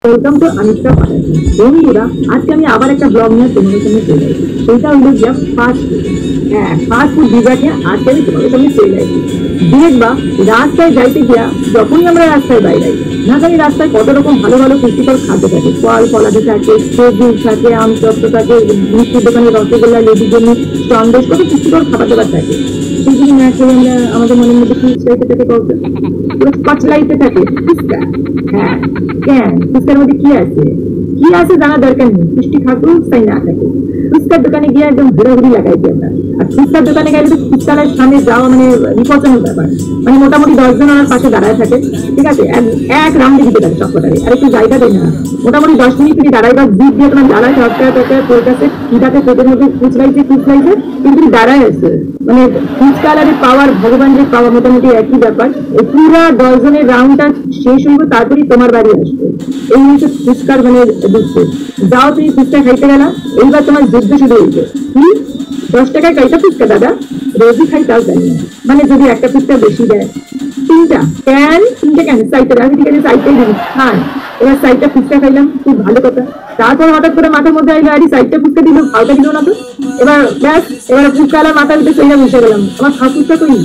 Welcome to Anushka পাঠান। বন্ধুরা, আজকে আমি আবার একটা ব্লগ নিয়ে তোমাদের সামনে চলে আসি। সেটা হলো যে ফাস্ট ফুড। হ্যাঁ, ফাস্ট ফুড বিভাগে আজকে আমি তোমাদের সামনে চলে আসি। দেখবা রাস্তায় যাইতে গিয়া যখনই আমরা রাস্তায় বাইরে না জানি রাস্তায় কত রকম ভালো ভালো পুষ্টিকর খাদ্য থাকে। ফল ফলাদি থাকে, সবজি থাকে, আম চত্ব থাকে, মিষ্টির দোকানে রসগোল্লা, লেবুর জন্য সন্দেশ, কত পুষ্টিকর খাবার দাবার থাকে। সেগুলি না খেলে আমরা আমাদের মনের মধ্যে কি চাইতে থাকে বলতে পাচলাইতে থাকে ফুচকা। হ্যাঁ, কেন ফুচকার মধ্যে কি আছে কি আছে জানা দরকার নেই, পুষ্টি থাকুক তাই না থাকে। ফুচকার দোকানে গিয়ে একদম ঘুরাঘুরি লাগাই দিই আমরা। আর ফুচকার দোকানে গেলে তো ফুচকালার সামনে যাওয়া মানে বিপজ্জনক ব্যাপার। মানে মোটামুটি 10 জন আমার পাশে দাঁড়ায় থাকে, ঠিক আছে, এক রাউন্ডে দিতে থাকে সবকটারে। আর একটু জায়গা দেয় না, মোটামুটি 10 মিনিট তুমি দাঁড়াই বা জিপ দিয়ে তোমার দাঁড়ায় সবটা তোর কাছে ঠিকাছে, তোদের মধ্যে ফুচলাইছে কিন্তু দাঁড়ায় আছে। মানে ফুচকালারের পাওয়ার, ভগবানের পাওয়া মোটামুটি একই ব্যাপার। এই পুরা 10 জনের রাউন্ডটা শেষ হইব, তারপরে তোমার বাড়ি আসবে। এই হচ্ছে ফুচকার মানে দুঃখ। যাও তুমি ফুচকা খাইতে গেলাম, এইবার তোমার যুদ্ধ শুরু হয়েছে। কি 10 টাকায় কয়টা ফুচকা দাদা? রোজই খাই তাও জানি না। মানে যদি একটা ফুচকা বেশি দেয়, তিনটা কেন চাইতে, আমি ঠিক আছে চাইতেই দিন খান। এবার চাইটা ফুচকা খাইলাম, খুব ভালো কথা। তারপর হঠাৎ করে মাথার মধ্যে আইলো আরে চাইটা ফুচকা দিল, খাওয়াটা দিল না তো। এবার ব্যাস, এবার ফুচকাওয়ালা মাথার ভিতরে চইলা বসে গেলাম, আমার খাওয়া ফুচকা কই।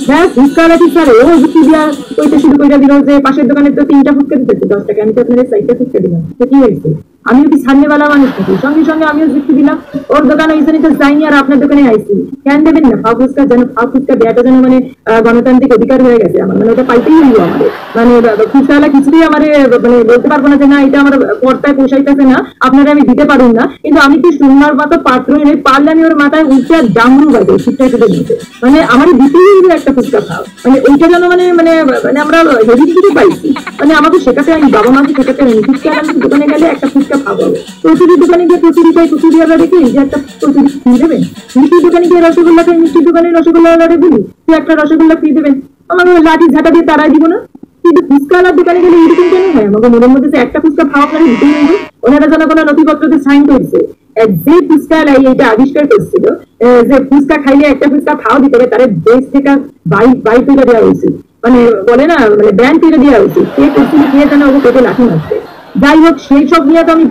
ব্যাস, ফুচকাওয়ালা ঠিক স্যার ও যুক্তি দিয়া কইতে শুরু করে দিল যে পাশের দোকানে তো 3টা ফুচকা দিতেছে 10 টাকা, আমি তো আপনাদের চাইটা ফুচকা দিলাম, তো কি হয়েছে? আমিও কি ছাড়নেওয়ালা মানুষ থাকি? সঙ্গে সঙ্গে আমিও যুক্তি দিলাম, ওর দোকানে ওই জন্য যাইনি আর আপনার দোকানে আইসি। কেন দেবেন না? ফাও ফুচকা যেন, ফাও ফুচকা দেওয়াটা যেন মানে গণতান্ত্রিক অধিকার হয়ে গেছে আমার, মানে ওটা পাইতেই হইল আমাদের। মানে ফুচকাওয়ালা কিছুতেই আমার মানে বলতে পারবো না যে না এটা আমার পর্দায় পোষাইতেছে না, আপনারা আমি দিতে পারুন না। কিন্তু আমি কি সুন্দর মতো পাত্র এনে পারলে আমি ওর মাথায় উঠে ডামরু বাজে শিক্ষার্থীদের মধ্যে, মানে আমার দিতেই হইল একটা ফুচকা খাও। মানে ওইটা যেন মানে মানে মানে আমরা হেরিটেজ পাইছি। মানে আমাকে শেখাতে, আমি বাবা মাকে শেখাতে হয়নি। ফুচকা আমি দোকানে গেলে একটা ফুচকা খাবো। কচুরির দোকানে গিয়ে কচুরি খাই, কচুরি অর্ডার রেখে যে একটা কচুরি ফ্রি দেবেন। মিষ্টির দোকানে গিয়ে রসগোল্লা খাই, মিষ্টির দোকানে রসগোল্লা অর্ডারে দিলি তুই একটা রসগোল্লা ফ্রি দেবেন। আমাকে লাঠি ঝাঁটা দিয়ে তারাই দিব না? কিন্তু ফুচকাওয়ালার দোকানে গেলে এরকম কেন হয়? আমাকে মনের মধ্যে একটা ফুচকা খাওয়া আপনারা দিতেই হইবে। ওনারা যেন কোনো নথিপত্রতে সাইন করেছে। যে ফুচকাওয়ালা এইটা আবিষ্কার করছিল যে ফুচকা খাইলে একটা ফুচকা খাওয়া দিতে হবে, তার দেশ থেকে বাইক তুলে দেওয়া উচিত। মানে বলে না, মানে ব্যান্ড তুলে দেওয়া উচিত। কে করছিল, কে যেন ওকে পেটে লাঠি মারছে। যাই হোক, সেই সব নিয়ে তো আমি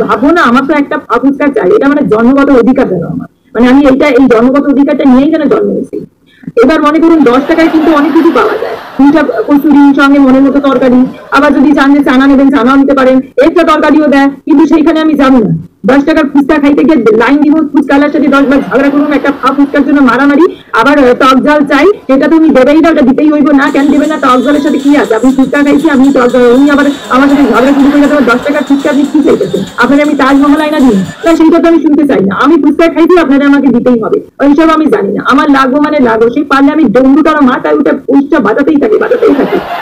ভাববো না। আমার তো একটা ফুচকা চাই, এটা মানে জন্মগত অধিকার যেন আমার। মানে আমি এই জন্মগত অধিকারটা নিয়েই যেন জন্ম নিয়েছি। এবার মনে করুন 10 টাকায় কিন্তু অনেক কিছু পাওয়া যায়। 2টা কচুরি, সঙ্গে মনের মতো তরকারি। আবার যদি চান যে চানা নেবেন, চানাও নিতে পারেন, একটা তরকারিও দেয়। কিন্তু সেইখানে আমি যাবো না। 10 টাকার ফুচকা খাইতে গিয়ে লাইন দিব, ফুচকাওয়ালার সাথে 10 বার ঝগড়া করুন, একটা ফুচকার জন্য মারামারি। আবার টক জল চাই, সেটা তুমি দেবেই না, ওটা দিতেই হইব না। কেন দেবে না? টক জলের সাথে কি আছে? আপনি ফুচকা খাইছি, আপনি টক জল, উনি আবার আমার সাথে ঝগড়া শুরু করে দেবেন। 10 টাকার ফুচকা আপনি কি চাইতেছেন? আপনারা আমি তাজমহল আইনা দিন না, সেইটা তো আমি শুনতে চাই না। আমি ফুচকা খাইছি, আপনারা আমাকে দিতেই হবে। ওইসব আমি জানি না। আমার লাগবো মানে লাগবো, সেই পারলে আমি ডঙ্গুটার মাথায় উঠে পুষটা বাজাতেই থাকি।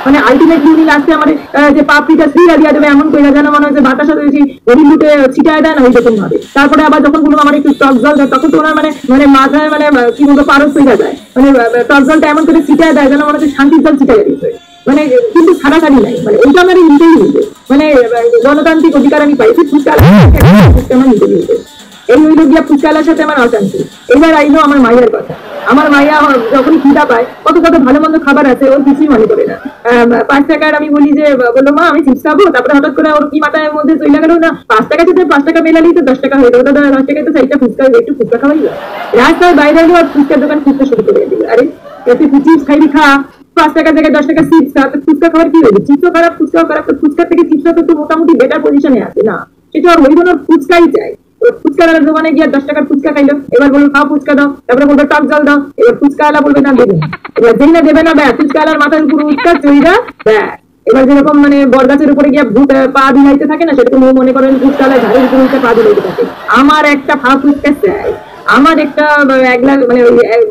মানে আলটিমেটলি উনি লাস্টে আমার যে পাপড়িটা সিরা দিয়া দেবে এমন করে, যেন মনে হচ্ছে বাতাসা দিয়েছি গরিব লুটে ছিটায় দেয় না, ওই রকম ভাবে। তারপরে আবার যখন কোনো আমার একটু টক জল দেয়, তখন তো ওনার মানে মানে মাথায় মানে কি বলবো পারস হয়ে যায়। মানে টক জলটা এমন করে ছিটায় দেয় যেন মনে হচ্ছে শান্তির জল ছিটাই দিয়েছে। মানে কিন্তু ছাড়াছাড়ি নাই, মানে ওইটা আমার নিতেই হইবে। মানে গণতান্ত্রিক অধিকার আমি পাইছি, ফুচকা আমার নিতে হইবে। এই হইল গিয়া ফুচকাওয়ালার সাথে আমার অশান্তি। এবার আইলো আমার মায়ের কথা। আমার মাইয়া যখন খিদা পায়, কত কত ভালো মন্দ খাবার আছে, ওর কিছুই মনে করে না। 5 টাকার আমি বলি যে, বললো মা আমি চিপস খাবো, তারপরে হঠাৎ করে ওর কি মাথার মধ্যে চলে গেল না 5 টাকা থেকে 5 টাকা মেলালেই তো 10 টাকা হয়ে গেল। 10 টাকায় তো 4টা ফুচকা, একটু ফুচকা খাওয়াই। রাস্তায় বাইরে এলো আর ফুচকার দোকান খুঁজতে শুরু করে দিল। আরে তুই চিপস খাইবি খা, 5 টাকা থেকে 10 টাকা চিপস খা, ফুচকা খাওয়ার কি হয়েছে? চিপসও খারাপ, ফুচকাও খারাপ। তো ফুচকার থেকে চিপসও তো মোটামুটি বেটার পজিশনে আছে না, সেটা আর হইব না। ফুচকাই চাই। ফুচকাওয়ালার দোকানে গিয়ে 10 টাকার ফুচকা খাইলো, এবার বলবো খাও ফুচকা দাও, তারপরে বলবো টক জল দাও। এবার ফুচকাওয়ালা বলবে না দেবে, এবার যেই না দেবে না ব্যাস, ফুচকাওয়ালার মাথার উপর উৎকার চইরা ব্যাস। এবার যেরকম মানে বরগাছের উপরে গিয়ে ভূত পা দিলাইতে থাকে না, সেরকম মনে করেন ফুচকাওয়ালার ঝাড়ের উপরে উঠে পা দিলাইতে থাকে। আমার একটা ফুচকা চাই, আমার একটা এক গ্লাস মানে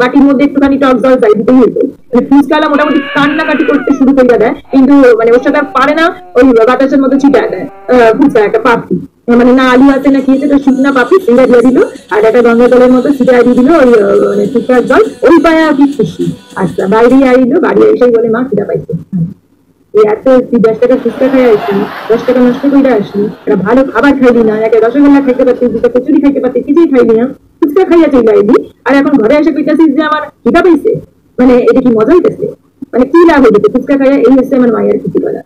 বাটির মধ্যে একটুখানি টক জল চাই, দিতেই হইতো। মানে ফুচকাওয়ালা মোটামুটি কান্নাকাটি করতে শুরু করে দেয়, কিন্তু মানে ওর সাথে পারে না, ওই বাতাসের মধ্যে ছিটায় দেয় ফুচকা একটা পাপড়ি। মানে না আলু আছে না খেয়েছে, তো শুকনা পাপড়ি সিঙ্গা দিয়ে দিল, আর একটা গঙ্গা জলের মতো ছিটায় দিয়ে দিল ওই মানে ফুচকার জল। ওই পায়ে আর কি খুশি। আচ্ছা বাইরে আইলো, বাড়ি এসেই বলে মা খিদা পাইছে। এত 10 টাকা ফুচকা খাই আসি, 10 টাকা নষ্ট করে আসি, একটা ভালো খাবার খাইলি না, একটা রসগোল্লা খাইতে পারছি, 2টা কচুরি খাইতে পারছি, কিছুই খাইলি না, ফুচকা খাইয়া চলে আইলি, আর এখন ঘরে এসে কইতাছিস যে আমার খিদা পাইছে। মানে এটা কি মজা হইতেছে? মানে কি লাভ হইতেছে ফুচকা খাইয়া? এই হচ্ছে আমার মায়ের ক্ষতি করা।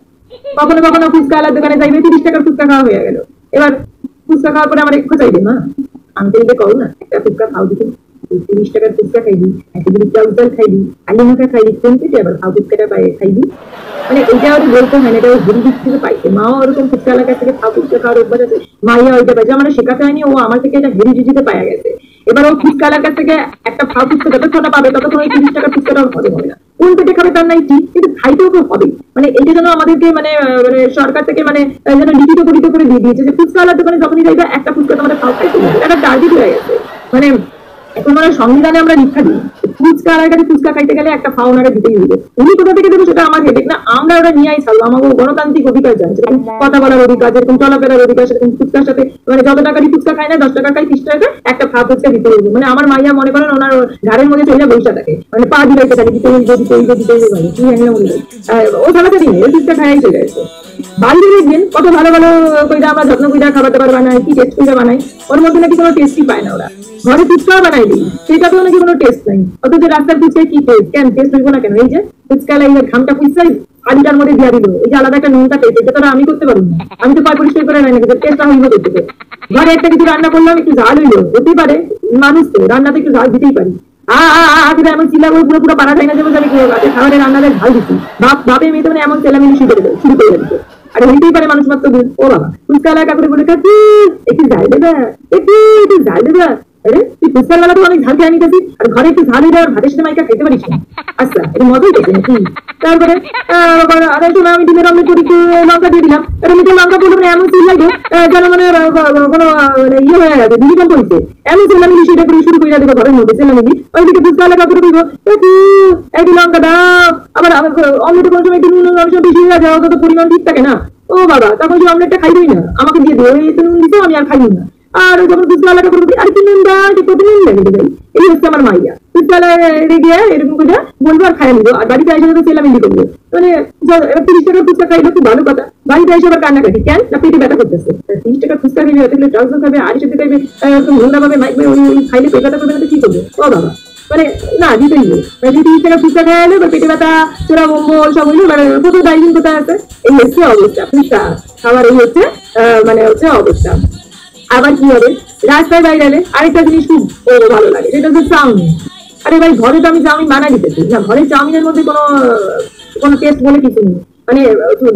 কখনো কখনো ফুচকা আলার দোকানে যাইবে, 30 টাকার ফুচকা খাওয়া হয়ে গেল। এবার ফুচকা খাওয়ার পরে আমার একটু চাইবে মা আমি তো এটা করো না, একটা ফুচকা খাও দিতে, 30 টাকার ফুচকা খাইবি, একটা যদি চাউল খাইবি, আলু মাখা খাইবি, কোন থেকে আবার খাও ফুচকাটা খাইবি। মানে এটা ওর বলতে হয় না, এটা ওর ঘুরি দিক থেকে পাইছে। মাও ওরকম ফুচকা এলাকার থেকে খাও ফুচকা খাওয়ার অভ্যাস আছে, মাইয়া ওইটা পাইছে, আমার শেখাতে হয়নি, ও আমার থেকে এটা ঘুরি জুজিতে পাওয়া গেছে। এবার ও ফুচকা এলাকার থেকে একটা খাও ফুচকা যতক্ষণ পাবে ততক্ষণ ওই 30 টাকার ফুচকাটা হজম হবে না। কোন পেটে খাবে তার নাই ঠিক, কিন্তু খাইতেও তো হবে। মানে এটা যেন আমাদেরকে মানে মানে সরকার থেকে মানে যেন লিখিত পরিত করে দিয়ে দিয়েছে যে ফুচকা আলার দোকানে যখনই যাইবে একটা ফুচকা তোমাদের খাও খাইতে হবে, এটা টার্গেট হয়ে গেছে। মানে এখন মানে সংবিধানে আমরা লিখা দিই ফুচকা আলার কাছে ফুচকা খাইতে গেলে একটা ফাও ওনারা দিতেই হবে। উনি কোথা থেকে দেবো সেটা আমার হেডেক না, আমরা ওটা নিয়ে ছাড়বো। আমাকে গণতান্ত্রিক অধিকার জানছে, কথা বলার অধিকার, যেরকম চলাফেরার অধিকার, সেরকম ফুচকার সাথে মানে যত টাকারই ফুচকা খায় না 10 টাকা খাই 30 টাকা একটা ফা ফুচকা দিতে হবে। মানে আমার মাইয়া মনে করেন ওনার ঘাড়ের মধ্যে চলে বৈশা থাকে, মানে পা দিলাইতে থাকে, দিতে হইবে দিতে হইবে দিতে হইবে ভাই কি জানি না বলে ও থাকাতে দিন এই ফুচকা খাই চলে আসে। বাড়িতে দেখবেন কত ভালো ভালো কইরা আমরা যত্ন কইরা খাবার দাবার বানাই, কি টেস্ট কইরা বানাই, ওর মধ্যে নাকি কোনো টেস্টই পায় না ওরা। ঘরে ফুচকা বানাই দিই সেটাতেও নাকি কোনো টেস্ট নাই, অথচ রাস্তার ফুচকায় কি টেস্ট, কেন টেস্ট হইব না কেন? এই যে ফুচকা লাই ঘামটা ফুচকাই আলুটার মধ্যে দিয়া দিল, এই যে আলাদা একটা নুনটা টেস্ট, এটা তো আমি করতে পারবো না, আমি তো পায় পরিষ্কার করে নাই নাকি টেস্টটা হইব করতে। ঘরে একটা কিছু রান্না করলাম, একটু ঝাল হইলো, হতেই পারে, মানুষ তো রান্নাতে একটু ঝাল দিতেই পারি। এমন চিল্লা করে পুরো পুরো পাড়া যায় না, যেমন আমি খাবারের রান্নাতে ঝাল দিচ্ছি, বাপে মেয়ে তো মানে এমন চেলামিলি শুরু করে দিচ্ছে। আর হইতেই পারে মানুষ মাত্র ও বাবা ফুচকা এলাকা করে বলে একটু ঝাল দেবা, একটু ঝাল দেবা। আরে তুই ফুচকার বেলা তো অনেক ঝাল খেয়ে নিতেছি, আর ঘরে একটু ঝাল হইলে আর ভাতের সাথে মাইকা খাইতে পারিস না। আচ্ছা এটা মজাই দেখে নাকি? তারপরে আরে শোনা আমি ডিমের অমলেট করি, একটু লঙ্কা দিয়ে দিলাম, এটা মিঠে লঙ্কা বললো মানে এমন চিল লাগবে যেন মানে কোনো ইয়ে হয়ে গেছে, ভূমিকম্প হয়েছে, এমন চেলামিলি সেটা করে শুরু করে দেবো ঘরের মধ্যে চেলামিলি। ওইদিকে ফুচকা এলাকা করে বলবো একটু লঙ্কা দাও, আবার অমলেটে কোনো সময় একটু নুন অনেক সময় বেশি হয়ে যায়, অত তো পরিমাণ ঠিক থাকে না। ও বাবা তখন যে অমলেটটা খাইবই না, আমাকে দিয়ে দেবো, এই তো নুন দিতো আমি আর খাইবি না। আর যখন ফুচকা এলাকা করবো আর কি নুন দা কত নুন লাগে ভাই, এই হচ্ছে আমার মাইয়া। ফুচকা রেগে এরকম করে বলবো আর খাইয়া নিবো, আর বাড়িতে এসে তো চেলামিলি করবো। মানে এবার 30 টাকার ফুচকা খাইলো খুব ভালো কথা, বাড়িতে এসে আবার কান্নাকাটি কেন না পেটে ব্যথা করতেছে। 30 টাকার ফুচকা খাইবে, অতগুলো টক খাবে, আর সাথে খাইবে নোংরা ভাবে মাইক খাইলে পেট ব্যথা করবে না, কি করবে? ও বাবা মানে না দিতেই হবে। 30 টাকা ফুচকা খাওয়া এলো বা পেটে ব্যথা চোরা বম্বল সব হইলো, মানে কত ডাইজিং কোথায় আছে, এই হচ্ছে অবস্থা ফুচকা খাবার, এই হচ্ছে মানে হচ্ছে অবস্থা। আবার কি হবে রাস্তায় বাইরে এলে আরেকটা জিনিস খুব ভালো লাগে, সেটা হচ্ছে চাউমিন। আরে ভাই ঘরে তো আমি চাউমিন বানাই দিতেছি না, ঘরে চাউমিনের মধ্যে কোনো টেস্ট বলে কিছু নেই। মানে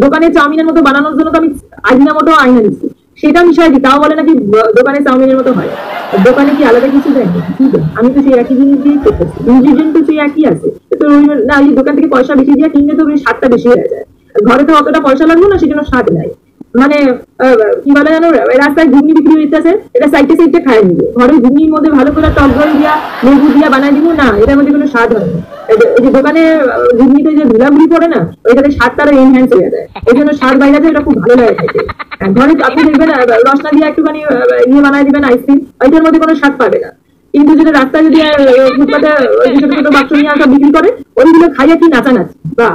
দোকানে চাউমিনের মতো বানানোর জন্য তো আমি আইনা মতো আইনা দিচ্ছি, সেটা মিশাই দিই, তাও বলে নাকি দোকানে চাউমিনের মতো হয়। দোকানে কি আলাদা কিছু দেয় না, কি দেয়? আমি তো সেই একই জিনিস দিয়েই করতেছি, ইনগ্রিডিয়েন্ট তো সেই একই আছে, তো না এই দোকান থেকে পয়সা বেশি দিয়ে কিনলে তো স্বাদটা বেশি হয়ে যায়। ঘরে তো অতটা পয়সা লাগলো না, সেজন্য স্বাদ নেয়। মানে কি বলে জানো, রাস্তায় ঘুগনি বিক্রি হইতেছে, এটা সাইডে সাইডে খাই নিবে, ঘরে ঘুগনির মধ্যে ভালো করে টক দই দিয়া লেবু দিয়া বানাই দিব না, এটার মধ্যে কোনো স্বাদ হয় না। এই যে দোকানে ঘুগনিতে যে ধুলাগুলি পড়ে না, ওইটাতে স্বাদ তারা এনহ্যান্স হয়ে যায়, এই জন্য স্বাদ বাইরে যায়, এটা খুব ভালো লাগে খাইতে। ঘরে আপনি দেখবেন রসনা দিয়ে একটুখানি ইয়ে বানাই দিবেন আইসক্রিম, ওইটার মধ্যে কোনো স্বাদ পাবে না। কিন্তু যদি রাস্তায় যদি ফুটপাতে ছোট ছোট বাক্স নিয়ে আসা বিক্রি করে, ওইগুলো খাইয়া কি নাচানাচি বা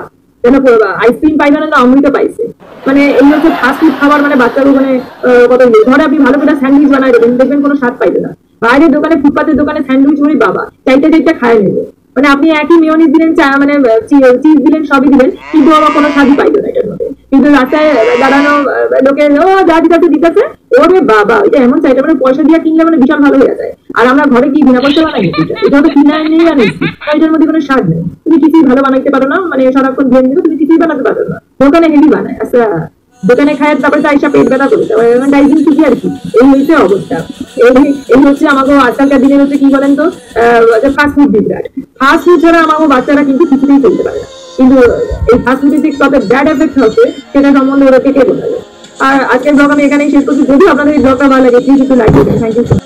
যেন আইসক্রিম পাইবে না, অমৃত পাইছে। মানে এই হচ্ছে ফাস্ট ফুড খাবার, মানে বাচ্চার মানে কত ঘরে আপনি ভালো করে স্যান্ডউইচ বানাই দেবেন, দেখবেন কোনো স্বাদ পাইবে না। বাইরের দোকানে ফুটপাতের দোকানে স্যান্ডউইচ ওই বাবা চাইতে খায় নেবে, মানে আপনি একই মেয়োনিজ দিলেন, মানে চিজ দিলেন, সবই দিলেন, কিন্তু আবার কোনো স্বাদই পাইবে না এটার মধ্যে। কিন্তু রাস্তায় দাঁড়ানো লোকে ও যা দিতেছে ওরে বাবা, এটা এমন চাইটা মানে পয়সা দিয়ে কিনলে মানে বিশাল ভালো হয়ে যায়। আর আমরা ঘরে কি বিনা পয়সা বানাই, এটা তো কিনা নিয়ে আনিছি, এটার মধ্যে কোনো স্বাদ নেই। তুমি কিছুই ভালো বানাইতে পারো না, মানে সারাক্ষণ ভেন দিলে তুমি কিছুই বানাতে পারো না। দোকানে হেভি বানায়, আচ্ছা দোকানে খায় তারপরে তো আইসা পেট ব্যথা করে, ডাইজিং কি আর কি, এই হচ্ছে অবস্থা। এই হচ্ছে আমাকে আজকালকার দিনে হচ্ছে কি বলেন তো ফাস্ট ফুড বিরাট, ফাস্ট ফুড ছাড়া আমাকে বাচ্চারা কিন্তু কিছুতেই চলতে পারে না। কিন্তু এই ফাস্ট ফুডের যে কত ব্যাড এফেক্ট হচ্ছে সেটা সম্বন্ধে ওরা কে বোঝাবে। আর আজকের ব্লগ আমি এখানেই শেষ করছি। যদি আপনাদের এই ব্লগটা ভালো লাগে প্লিজ একটু লাইক করবেন। Thank you.